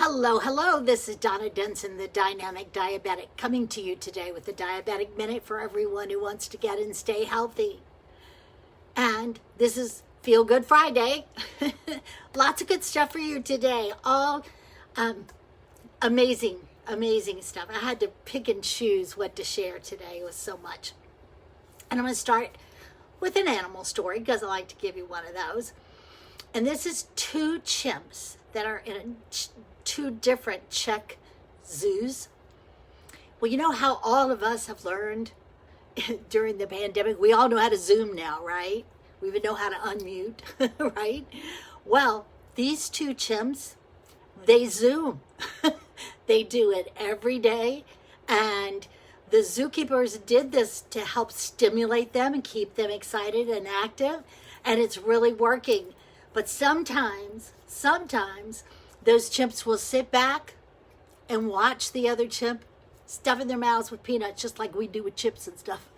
Hello, hello. This is Donna Denson, the Dynamic Diabetic, coming to you today with the Diabetic Minute for everyone who wants to get and stay healthy. And this is Feel Good Friday. Lots of good stuff for you today. All amazing stuff. I had to pick and choose what to share today. It was so much. And I'm going to start with an animal story because I like to give you one of those. And this is two chimps that are in two different Czech zoos. Well, you know how all of us have learned during the pandemic, we all know how to Zoom now, right? We even know how to unmute, right? Well, these two chimps, they Zoom. They do it every day. And the zookeepers did this to help stimulate them and keep them excited and active. And it's really working. But sometimes those chimps will sit back and watch the other chimp stuffing their mouths with peanuts, just like we do with chips and stuff.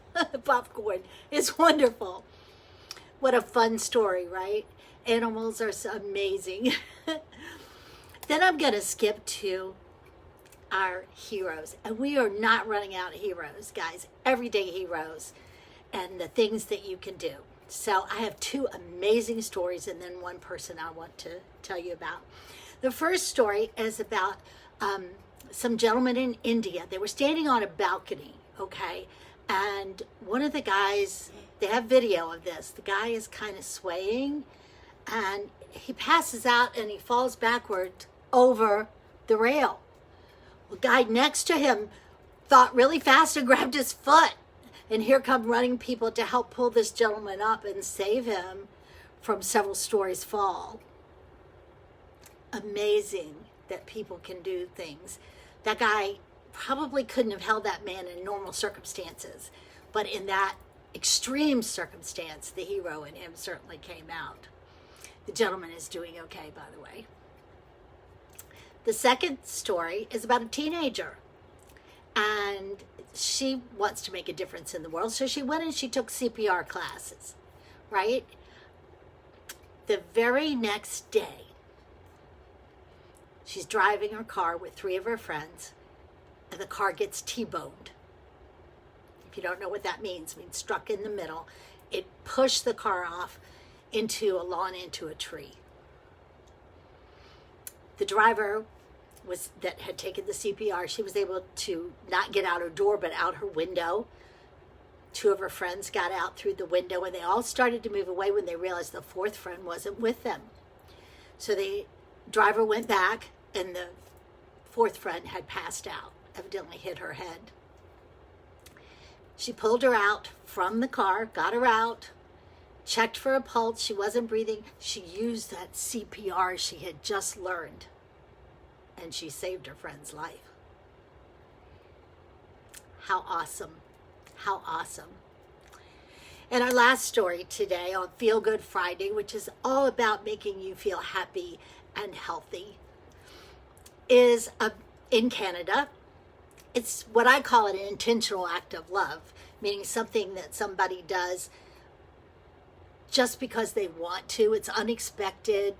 Popcorn. It's wonderful. What a fun story, right? Animals are so amazing. Then I'm going to skip to our heroes. And we are not running out of heroes, guys. Everyday heroes and the things that you can do. So I have two amazing stories and then one person I want to tell you about. The first story is about some gentlemen in India. They were standing on a balcony, okay? And one of the guys, they have video of this. The guy is kind of swaying and he passes out and he falls backward over the rail. The guy next to him thought really fast and grabbed his foot. And here come running people to help pull this gentleman up and save him from several stories fall. Amazing that people can do things. That guy probably couldn't have held that man in normal circumstances. But in that extreme circumstance, the hero in him certainly came out. The gentleman is doing okay, by the way. The second story is about a teenager. And she wants to make a difference in the world. So she went and she took CPR classes, right? The very next day, she's driving her car with three of her friends, and the car gets T-boned. If you don't know what that means, it means struck in the middle. It pushed the car off into a lawn, into a tree. The driver that had taken the CPR, she was able to not get out her door, but out her window. Two of her friends got out through the window, and they all started to move away when they realized the fourth friend wasn't with them. So the driver went back, and the fourth friend had passed out, evidently hit her head. She pulled her out from the car, got her out, checked for a pulse. She wasn't breathing. She used that CPR she had just learned. And she saved her friend's life. How awesome. How awesome. And our last story today on Feel Good Friday, which is all about making you feel happy and healthy, is in Canada. It's what I call an intentional act of love, meaning something that somebody does just because they want to. It's unexpected.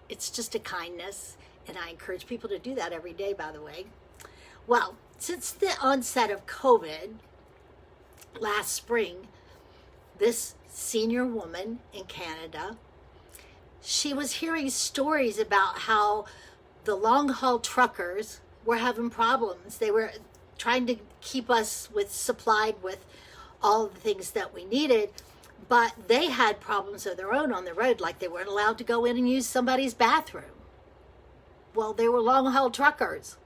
It's just a kindness. And I encourage people to do that every day, by the way. Well, since the onset of COVID last spring, this senior woman in Canada, she was hearing stories about how the long-haul truckers were having problems. They were trying to keep us supplied with all the things that we needed, but they had problems of their own on the road, like they weren't allowed to go in and use somebody's bathroom. Well, they were long-haul truckers.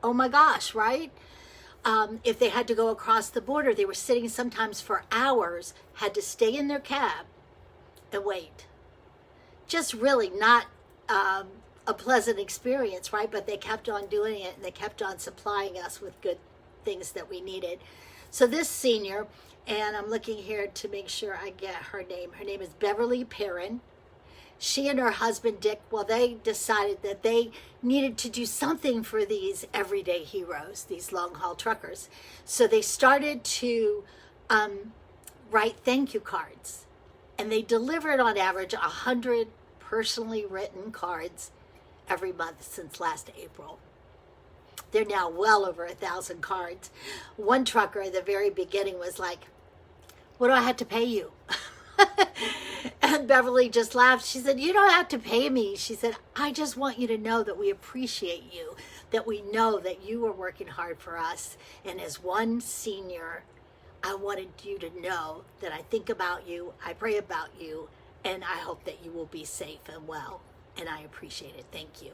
Oh my gosh, right? If they had to go across the border, they were sitting sometimes for hours, had to stay in their cab and wait. Just really not a pleasant experience, right? But they kept on doing it, and they kept on supplying us with good things that we needed. So this senior, and I'm looking here to make sure I get her name. Her name is Beverly Perrin. She and her husband, Dick, well, they decided that they needed to do something for these everyday heroes, these long-haul truckers. So they started to write thank you cards. And they delivered, on average, 100 personally written cards every month since last April. They're now well over 1,000 cards. One trucker at the very beginning was like, what do I have to pay you? And Beverly just laughed. She said, you don't have to pay me. She said, I just want you to know that we appreciate you, that we know that you are working hard for us. And as one senior, I wanted you to know that I think about you, I pray about you, and I hope that you will be safe and well. And I appreciate it. Thank you.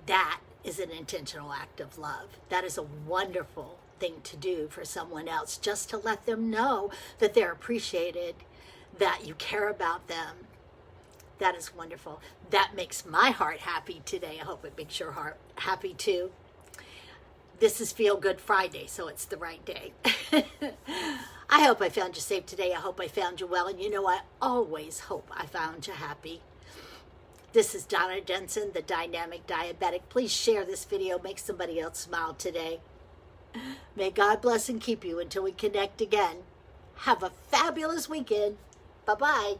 That is an intentional act of love. That is a wonderful thing to do for someone else, just to let them know that they're appreciated, that you care about them. That is wonderful. That makes my heart happy today. I hope it makes your heart happy too. This is Feel Good Friday, so it's the right day. I hope I found you safe today. I hope I found you well. And you know, I always hope I found you happy. This is Donna Jensen, the Dynamic Diabetic. Please share this video. Make somebody else smile today. May God bless and keep you until we connect again. Have a fabulous weekend. Bye-bye.